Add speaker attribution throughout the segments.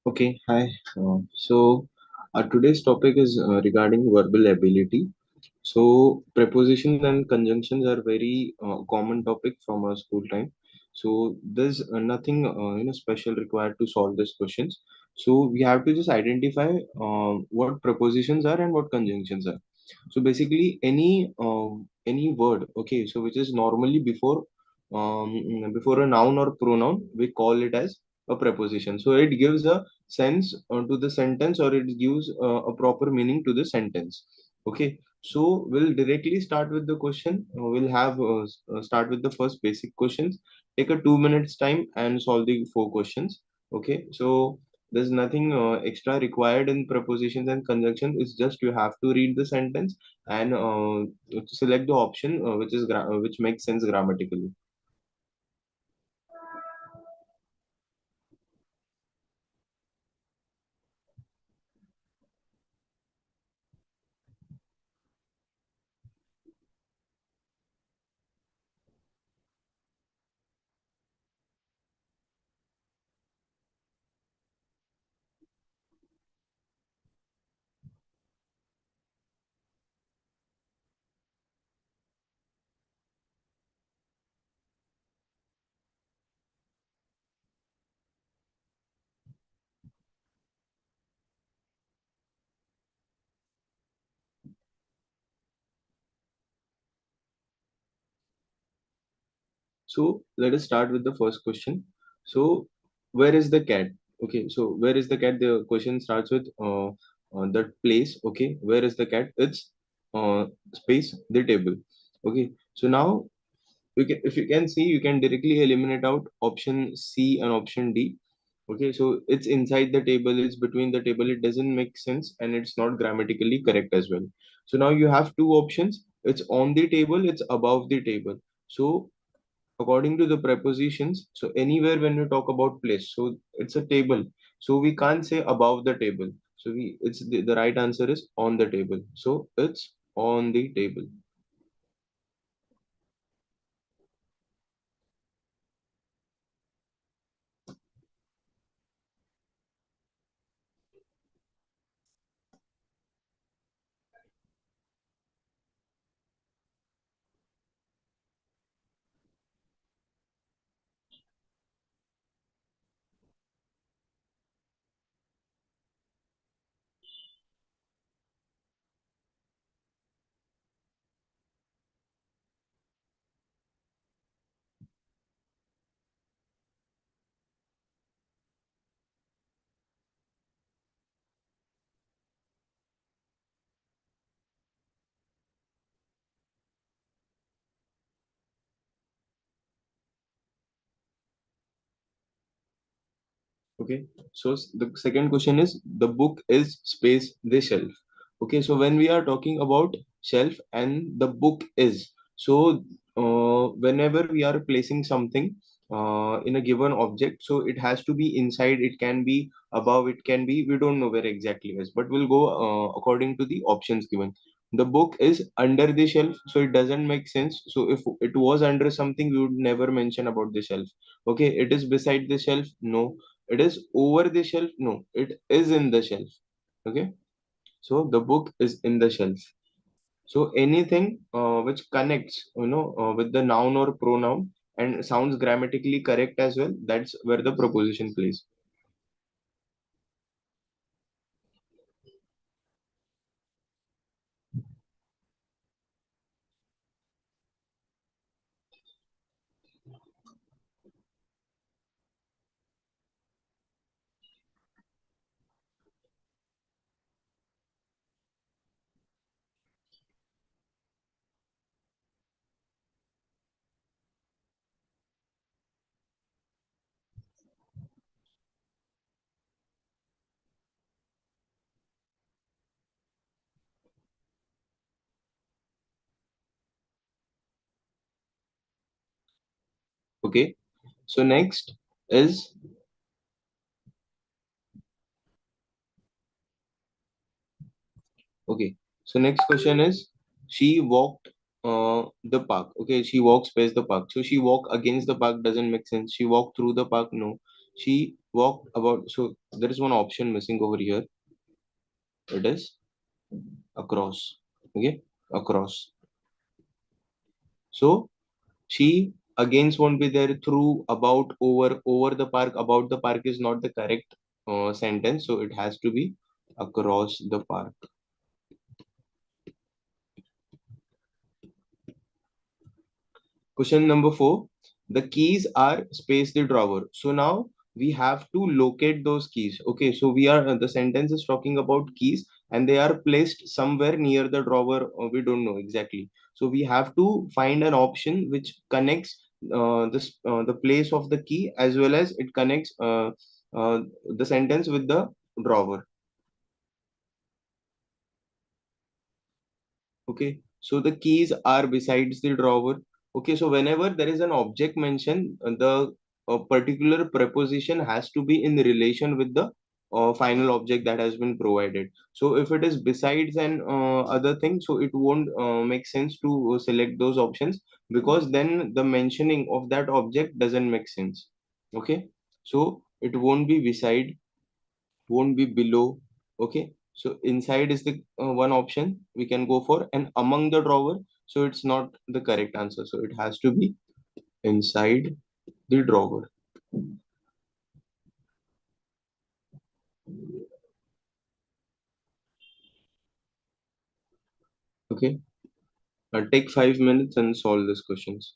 Speaker 1: Okay, hi. Today's topic is regarding verbal ability. Prepositions and conjunctions are very common topic from our school time. There's nothing special required to solve these questions. We have to just identify what prepositions are and what conjunctions are. So basically, any word, okay, so which is normally before a noun or pronoun, we call it as a preposition. So it gives a sense to the sentence, or it gives a proper meaning to the sentence. Okay, so we'll directly start with the question. We'll have start with the first basic questions. Take a 2 minutes time and solve the four questions. Okay, so there's nothing extra required in prepositions and conjunctions. It's just you have to read the sentence and select the option which makes sense grammatically. So let us start with the first question. So where is the cat? Okay, so where is the cat? The question starts with that place. Okay, where is the cat? It's space the table. Okay, so now if you can see, you can directly eliminate out option C and option D. Okay, so it's inside the table, it's between the table, it doesn't make sense, and it's not grammatically correct as well. So now you have two options. It's on the table, it's above the table. So according to the prepositions, so anywhere when we talk about place, so it's a table, so we can't say above the table. So the right answer is on the table, so it's on the table. Okay, so the second question is the book is space the shelf. Okay, so when we are talking about shelf and the book is, so whenever we are placing something in a given object, so it has to be inside, it can be above, it can be, we don't know where exactly is, but we'll go according to the options given. The book is under the shelf, so it doesn't make sense. So if it was under something, we would never mention about the shelf. Okay, it is beside the shelf, no. It is over the shelf, no. It is in the shelf. Okay, so the book is in the shelf. So anything which connects, with the noun or pronoun and sounds grammatically correct as well, that's where the preposition plays. Okay, so next is, okay, so next question is, she walked the park. Okay, she walks past the park. So she walk against the park doesn't make sense. She walked through the park, no. She walked about. So there is one option missing over here. It is across. Okay, across. So she against won't be there. Through, about, over, over the park. About the park is not the correct sentence, so it has to be across the park. Question number 4. The keys are space the drawer. So now we have to locate those keys. Okay, so we are the sentence is talking about keys and they are placed somewhere near the drawer. We don't know exactly. So we have to find an option which connects the place of the key as well as it connects uh, the sentence with the drawer. Okay, so the keys are besides the drawer. Okay, so whenever there is an object mentioned, the particular preposition has to be in relation with the final object that has been provided. So if it is besides an other thing, so it won't make sense to select those options, because then the mentioning of that object doesn't make sense. Okay, so it won't be beside, won't be below. Okay, so inside is the one option we can go for, and among the drawer, so it's not the correct answer, so it has to be inside the drawer. Okay, take 5 minutes and solve these questions.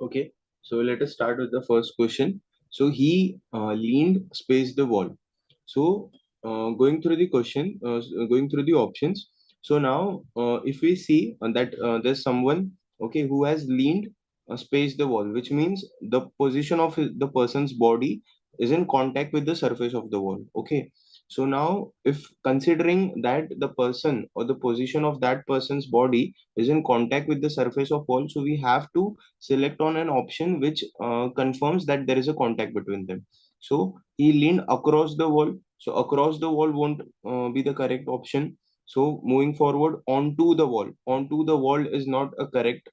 Speaker 1: Okay, so let us start with the first question. So he leaned space the wall. So going through the question, going through the options. So now, if we see that there's someone, okay, who has leaned space the wall, which means the position of the person's body is in contact with the surface of the wall. Okay, so now if considering that the person or the position of that person's body is in contact with the surface of wall, so we have to select on an option which confirms that there is a contact between them. So he leaned across the wall. So across the wall won't be the correct option. So moving forward, onto the wall. Onto the wall is not a correct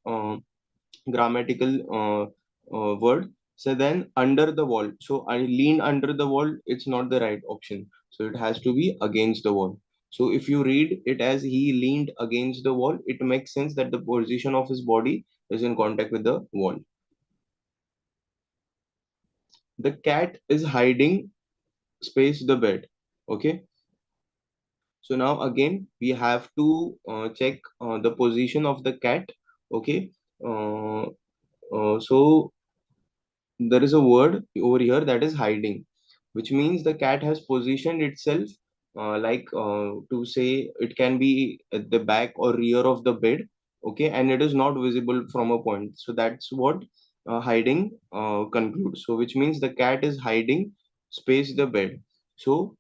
Speaker 1: grammatical word. So then under the wall. So I lean under the wall. It's not the right option. So it has to be against the wall. So if you read it as he leaned against the wall, it makes sense that the position of his body is in contact with the wall. The cat is hiding space the bed. Okay, so now again we have to check the position of the cat. Okay, uh, so there is a word over here that is hiding, which means the cat has positioned itself, to say it can be at the back or rear of the bed, okay, and it is not visible from a point. So that's what hiding concludes. So which means the cat is hiding space the bed. So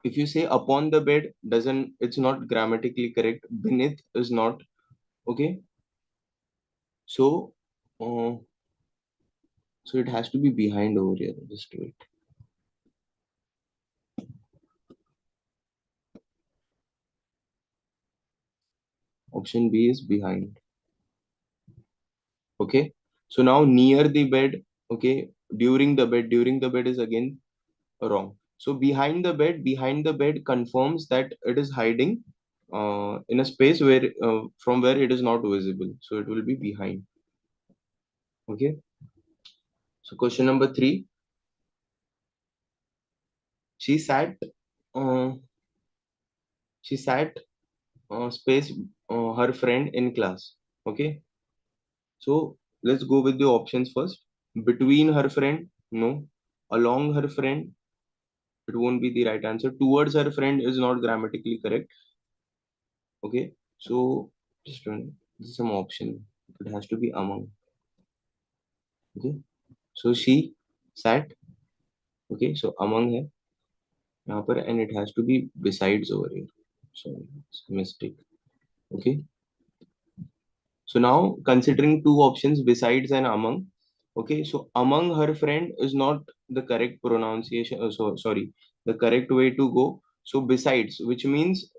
Speaker 1: if you say upon the bed, doesn't, it's not grammatically correct. Beneath is not, okay. So uh, so it has to be behind over here. Just wait. Option B is behind. Okay. So now near the bed, okay, during the bed is again wrong. So behind the bed confirms that it is hiding in a space where from where it is not visible. So it will be behind. Okay. So question number three, she sat, uh, she sat space her friend in class. Okay. So let's go with the options first. Between her friend, no. Along her friend, it won't be the right answer. Towards her friend is not grammatically correct. Okay. So just this is some option. It has to be among. Okay. So she sat. Okay. So among है यहाँ पर, and it has to be besides over here. Sorry, it's a mistake. Okay. So now considering two options besides and among. Okay, so among her friend is not the correct pronunciation. So sorry, the correct way to go. So besides, which means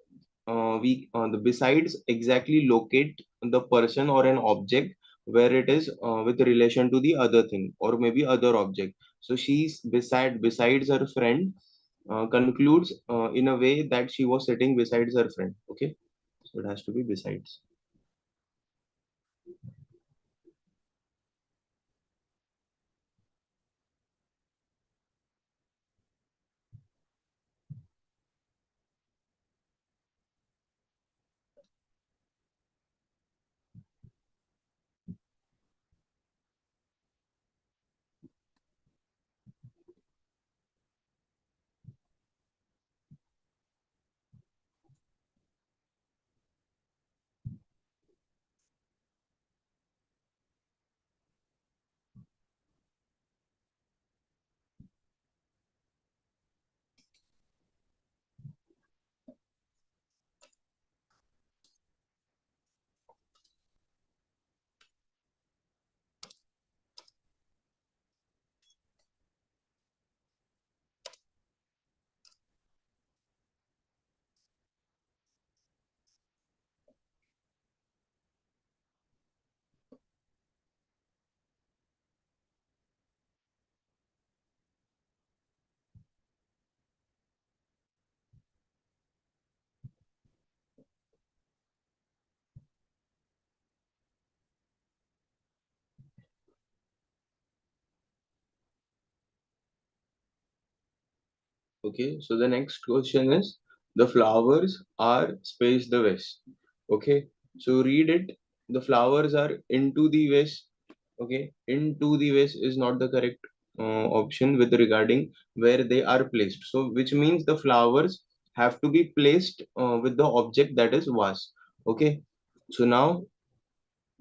Speaker 1: we the besides exactly locate the person or an object where it is with relation to the other thing or maybe other object. So she's besides her friend concludes in a way that she was sitting besides her friend. Okay, so it has to be besides. Okay, so the next question is the flowers are space the west. Okay, so read it. The flowers are into the west. Okay, into the west is not the correct option with regarding where they are placed. So, which means the flowers have to be placed with the object that is vase. Okay, so now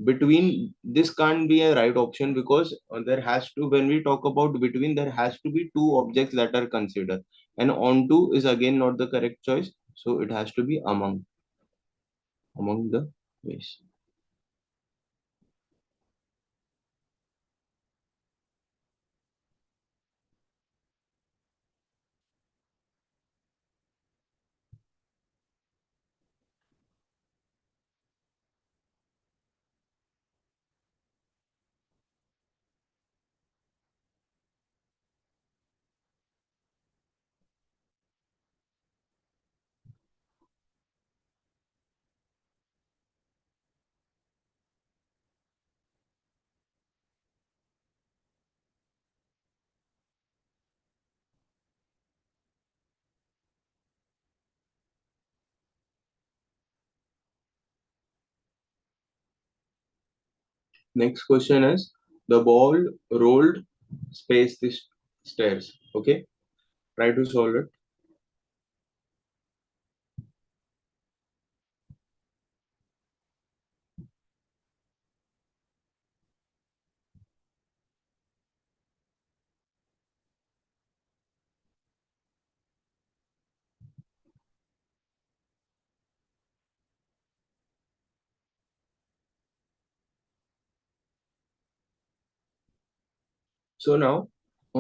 Speaker 1: between, this can't be a right option because there has to, when we talk about between, there has to be two objects that are considered, and onto is again not the correct choice, so it has to be among the ways. Next question is the ball rolled space the stairs. Okay, Try to solve it. So now,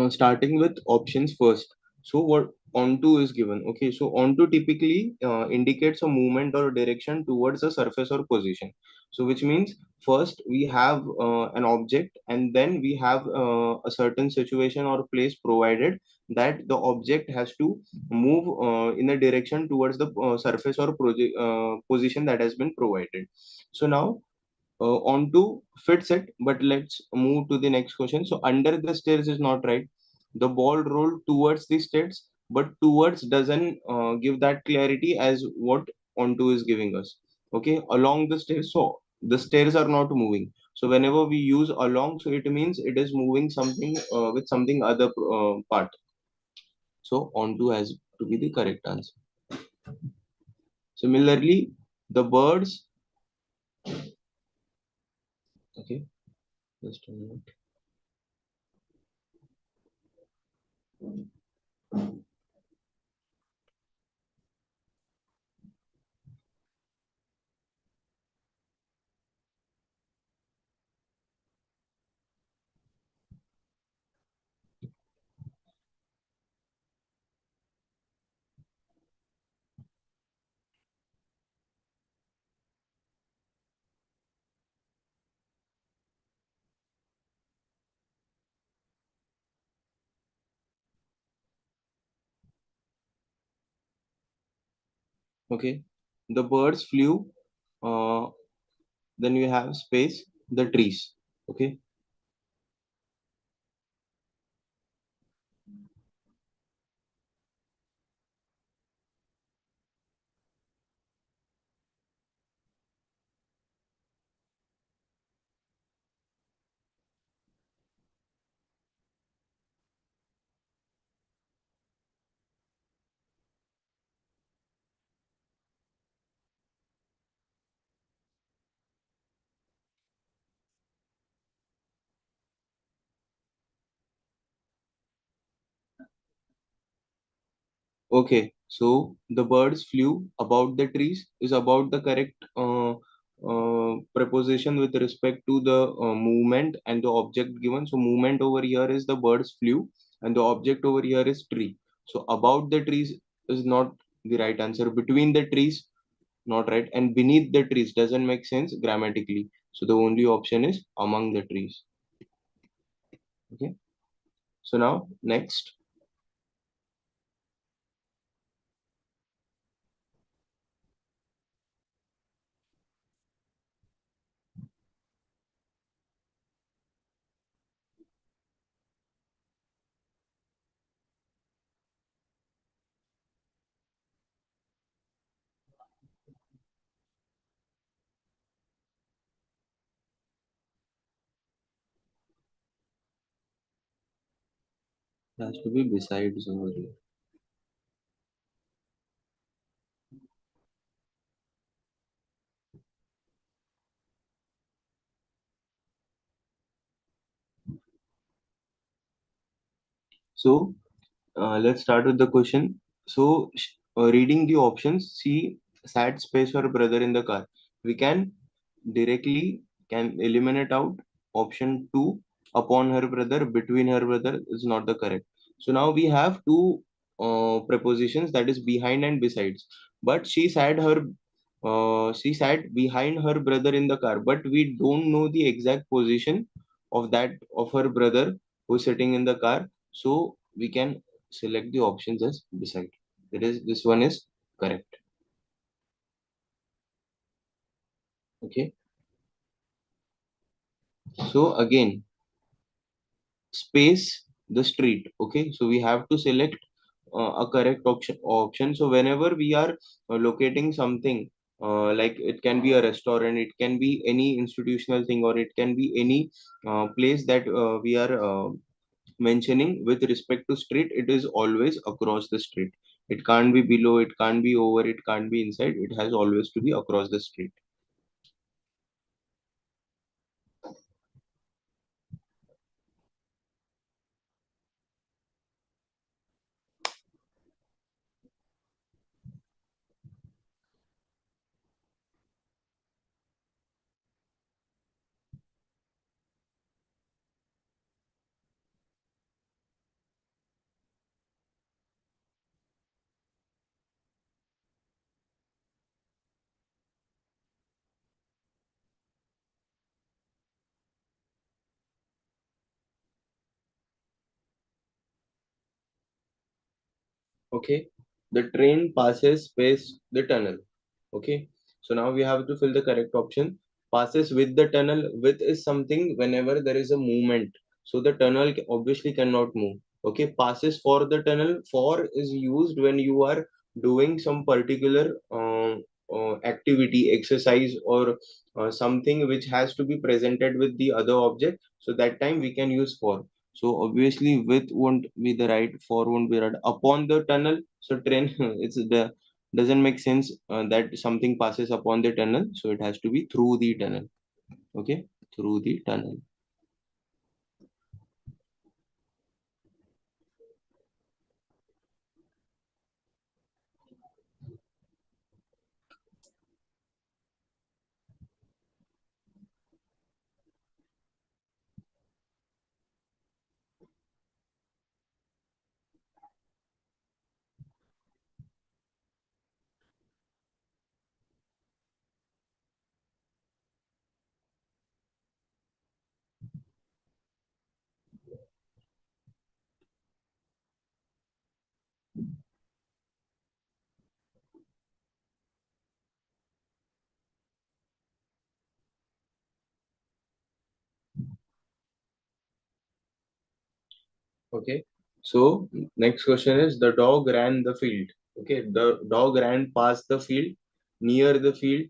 Speaker 1: starting with options first. So what onto is given. Okay, so onto typically indicates a movement or direction towards a surface or position. So which means first we have an object, and then we have a certain situation or place provided that the object has to move in a direction towards the surface or position that has been provided. So now onto fits it, but let's move to the next question. So under the stairs is not right. The ball rolled towards the stairs, but towards doesn't give that clarity as what onto is giving us. Okay, along the stairs. So the stairs are not moving. So whenever we use along, so it means it is moving something with something other part. So onto has to be the correct answer. Similarly, the birds. Okay, just a minute. Okay, the birds flew. Then you have space, the trees. Okay, okay. So the birds flew about the trees is about the correct preposition with respect to the movement and the object given. So movement over here is the birds flew, and the object over here is tree. So about the trees is not the right answer. Between the trees, not right, and beneath the trees doesn't make sense grammatically. So the only option is among the trees. Okay. So now next. It has to be besides over here. So let's start with the question. So reading the options, she sat space her brother in the car. We can directly can eliminate out option two, upon her brother, between her brother is not the correct. So now we have two prepositions, that is behind and besides. But she sat behind her brother in the car, but we don't know the exact position of that of her brother who's sitting in the car. So we can select the options as beside. That is, this one is correct. Okay. So again, space the street. Okay, so we have to select a correct option. So whenever we are locating something, like it can be a restaurant, it can be any institutional thing, or it can be any place that we are mentioning with respect to street, it is always across the street. It can't be below, it can't be over, it can't be inside. It has always to be across the street. Okay. The train passes space the tunnel. Okay. So now we have to fill the correct option. Passes with the tunnel. With is something whenever there is a movement. So the tunnel obviously cannot move. Okay. Passes for the tunnel. For is used when you are doing some particular activity, exercise, or something which has to be presented with the other object. So that time we can use for. So obviously with won't be the right, for won't be right. Upon the tunnel, so train it's the doesn't make sense that something passes upon the tunnel, so it has to be through the tunnel. Okay, through the tunnel. Okay, so next question is the dog ran the field. Okay, the dog ran past the field, near the field,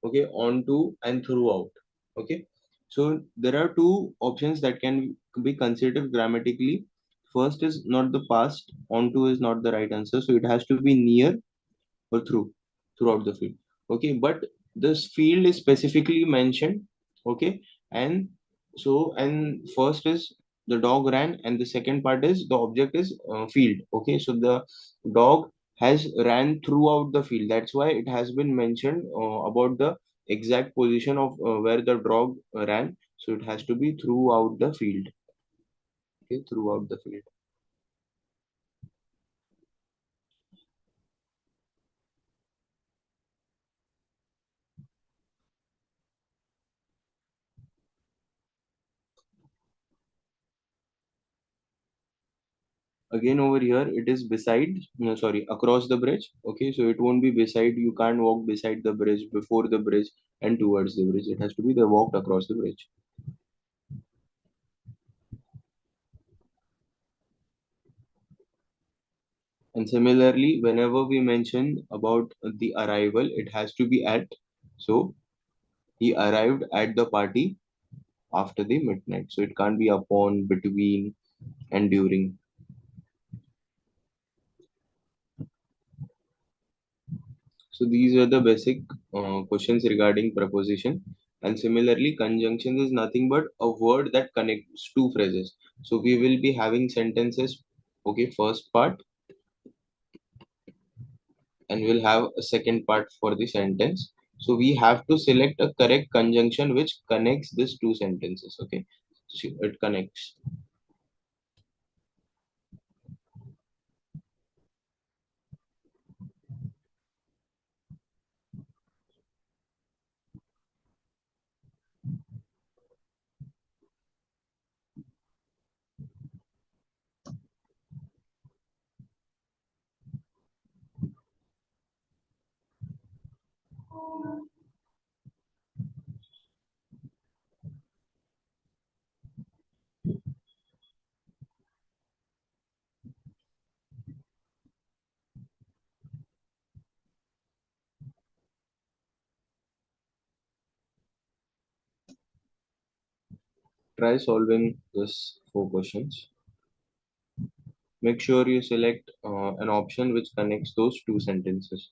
Speaker 1: okay, onto and throughout. Okay, so there are two options that can be considered grammatically. First is not the past, onto is not the right answer, so it has to be near or throughout the field. Okay, but this field is specifically mentioned. Okay, and and first is the dog ran, and the second part is the object is field. Okay, so the dog has ran throughout the field. That's why it has been mentioned about the exact position of where the dog ran. So it has to be throughout the field. Okay, throughout the field. Again over here it is beside, no, sorry, across the bridge. Okay, so it won't be beside. You can't walk beside the bridge, before the bridge, and towards the bridge. It has to be the walked across the bridge. And similarly, whenever we mention about the arrival, it has to be at. So he arrived at the party after the midnight, so it can't be upon, between, and during. So these are the basic questions regarding preposition. And similarly, conjunction is nothing but a word that connects two phrases. So we will be having sentences. Okay, first part, and we'll have a second part for the sentence. So we have to select a correct conjunction which connects these two sentences. Okay, so it connects. Try solving this four questions. make sure you select an option which connects those two sentences.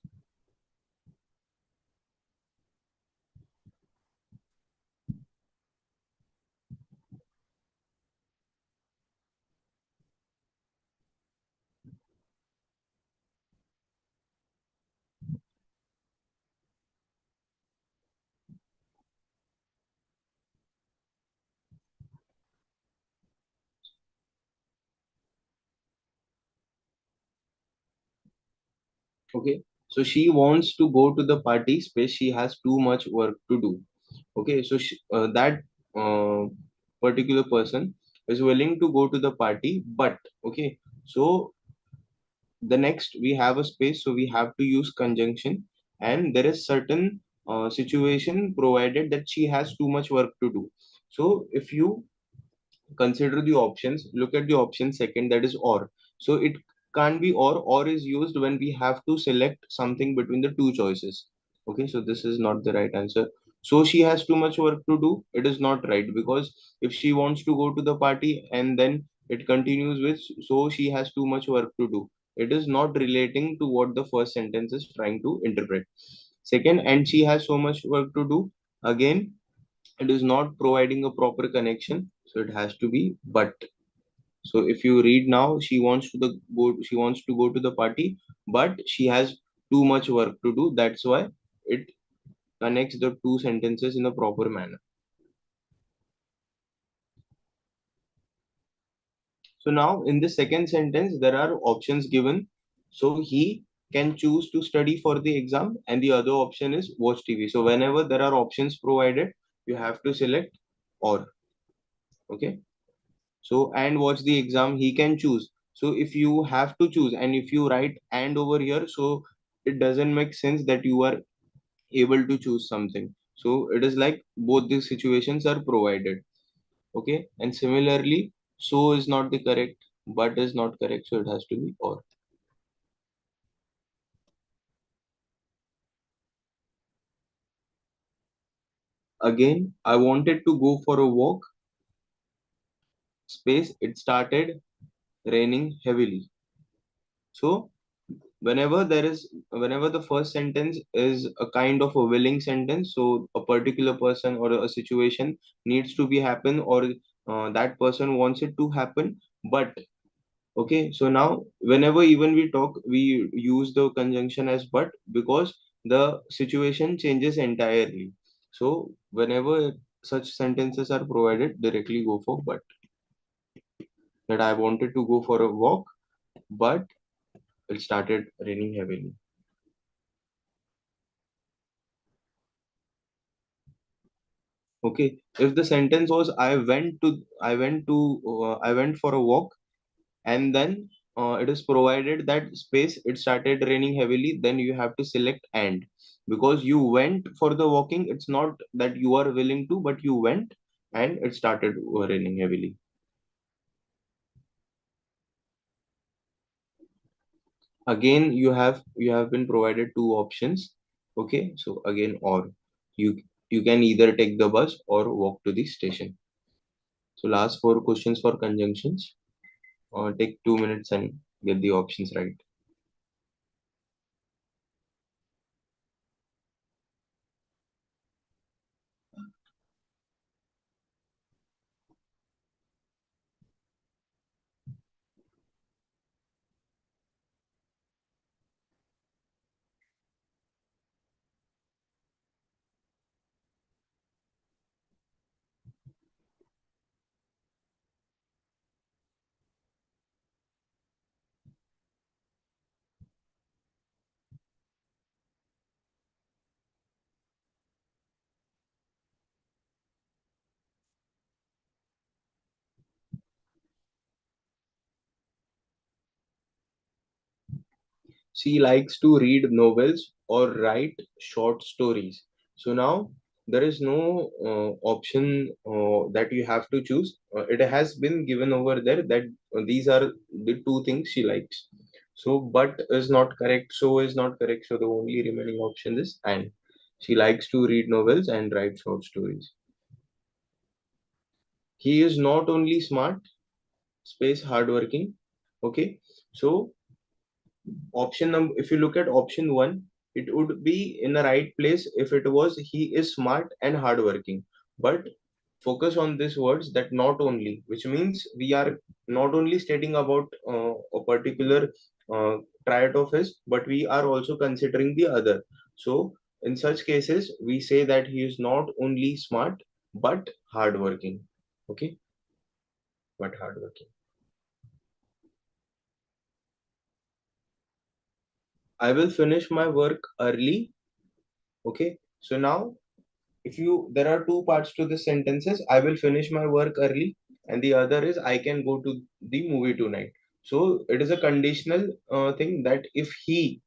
Speaker 1: Okay, so she wants to go to the party space. She has too much work to do. Okay, so that uh, particular person is willing to go to the party, but okay, so the next we have a space, so we have to use conjunction, and there is certain situation provided that she has too much work to do. So if you consider the options, look at the option second, that is or. So it can't be or is used when we have to select something between the two choices. Okay, so this is not the right answer. So she has too much work to do, it is not right, because if she wants to go to the party and then it continues with so she has too much work to do, it is not relating to what the first sentence is trying to interpret. Second, and she has so much work to do, again, it is not providing a proper connection, so it has to be but. So if you read now, she wants to go to the party, but she has too much work to do, that's why it connects the two sentences in a proper manner. So now in the second sentence there are options given, so he can choose to study for the exam, and the other option is watch TV. So whenever there are options provided, you have to select or. Okay, so and watch the exam he can choose. So if you have to choose and if you write and over here, so it doesn't make sense that you are able to choose something. So it is like both these situations are provided. Okay, and similarly, so is not the correct, but is not correct, so it has to be or. Again, I wanted to go for a walk, space, it started raining heavily. So whenever the first sentence is a kind of a willing sentence, so a particular person or a situation needs to be happen, or that person wants it to happen, but okay, so now whenever even we talk, we use the conjunction as but, because the situation changes entirely. So whenever such sentences are provided, directly go for but. That I wanted to go for a walk, but it started raining heavily. Okay, if the sentence was I went for a walk, and then it is provided that space it started raining heavily, then you have to select and, because you went for the walking, it's not that you are willing to, but you went and it started raining heavily. Again, you have been provided two options. Okay, so again or, you can either take the bus or walk to the station. So last four questions for conjunctions. Take 2 minutes and get the options right. She likes to read novels or write short stories. So now there is no option that you have to choose. It has been given over there that these are the two things she likes. So, but is not correct, so is not correct. So the only remaining option is and. She likes to read novels and write short stories. He is not only smart, space hardworking. Okay, so option number, if you look at option one, it would be in the right place if it was he is smart and hardworking. But focus on these words that not only, which means we are not only stating about a particular uh, trait of his, but we are also considering the other. So in such cases, we say that he is not only smart but hardworking. Okay, but hardworking. I will finish my work early. Okay, so now if you, there are two parts to this sentences. I will finish my work early, and the other is I can go to the movie tonight. So it is a conditional thing that if he,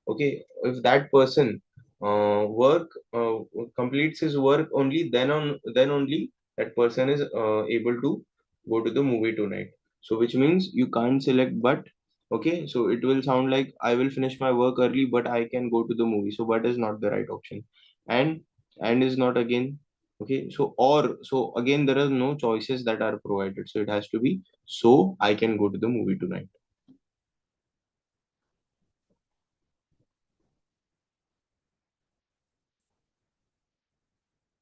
Speaker 1: okay, if that person work completes his work only, then only that person is able to go to the movie tonight. So which means you can't select but. Okay, so it will sound like I will finish my work early but I can go to the movie. So but is not the right option. and and is not again. Okay, so or, so again there are no choices that are provided, so it has to be so I can go to the movie tonight.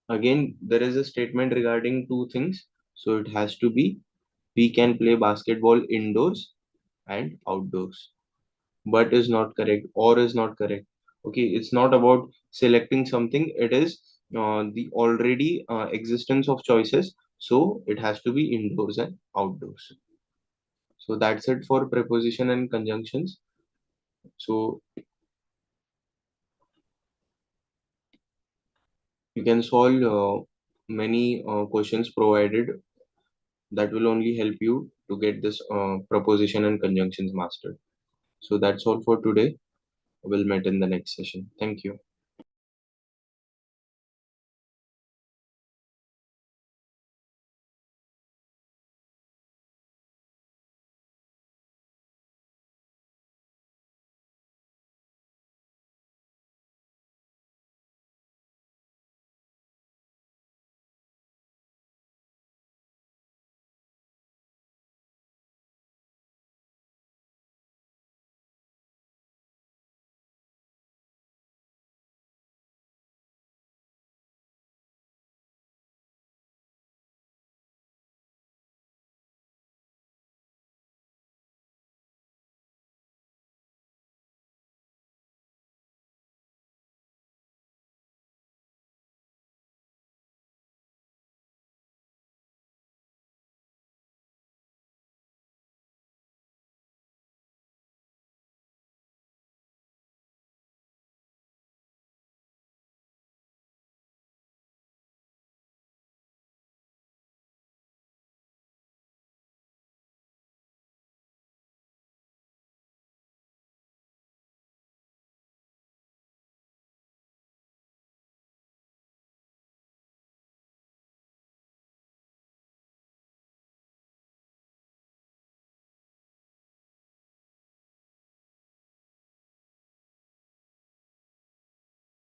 Speaker 1: Again, there is a statement regarding two things. So it has to be we can play basketball indoors and outdoors. But is not correct, or is not correct. Okay, it's not about selecting something, it is the already existence of choices. So it has to be indoors and outdoors. So that's it for preposition and conjunctions. So you can solve many questions provided that will only help you to get this proposition and conjunctions mastered. So that's all for today. We'll meet in the next session. Thank you.